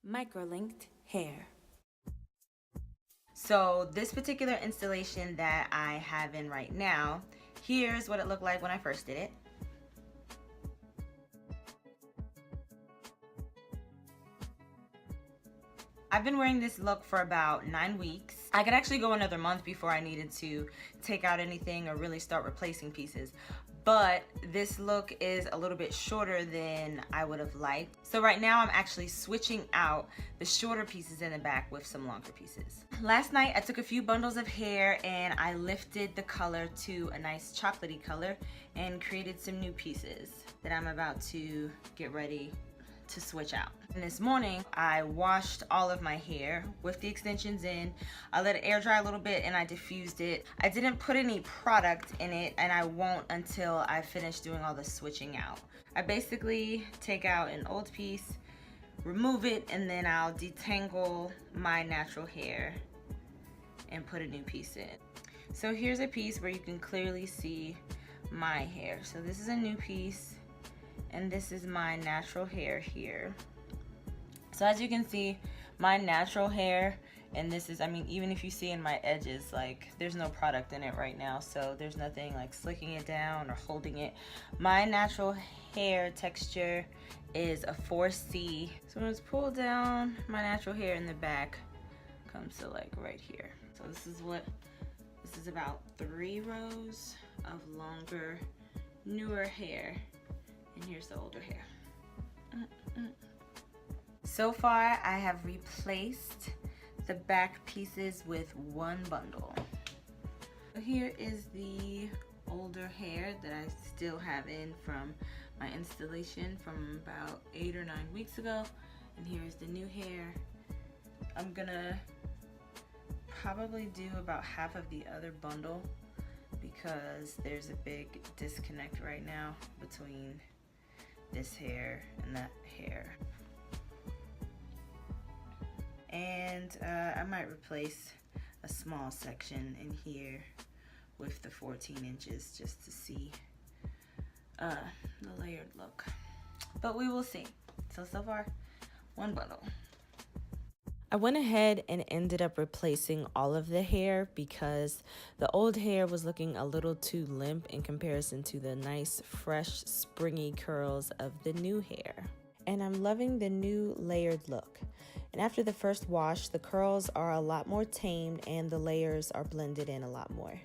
Microlinked hair. So this particular installation that I have in right now, here's what it looked like when I first did it. I've been wearing this look for about 9 weeks. I could actually go another month before I needed to take out anything or really start replacing pieces. But this look is a little bit shorter than I would have liked. So right now I'm actually switching out the shorter pieces in the back with some longer pieces. Last night I took a few bundles of hair and I lifted the color to a nice chocolatey color and created some new pieces that I'm about to get ready to switch out. And this morning I washed all of my hair with the extensions in. I let it air dry a little bit and I diffused it. I didn't put any product in it and I won't until I finish doing all the switching out. I basically take out an old piece, remove it, and then I'll detangle my natural hair and put a new piece in. So here's a piece where you can clearly see my hair. So this is a new piece and this is my natural hair here. So as you can see, my natural hair, and this is, I mean, even if you see in my edges, like there's no product in it right now, so there's nothing like slicking it down or holding it. My natural hair texture is a 4C. So when it's pulled down, my natural hair in the back comes to like right here. So this is about 3 rows of longer, newer hair. And here's the older hair. So far, I have replaced the back pieces with one bundle. So here is the older hair that I still have in from my installation from about 8 or 9 weeks ago. And here's the new hair. I'm gonna probably do about half of the other bundle because there's a big disconnect right now between this hair and that hair. And I might replace a small section in here with the 14 inches just to see the layered look. But we will see. So far, one bundle. I went ahead and ended up replacing all of the hair because the old hair was looking a little too limp in comparison to the nice, fresh, springy curls of the new hair. And I'm loving the new layered look. And after the first wash, the curls are a lot more tamed and the layers are blended in a lot more.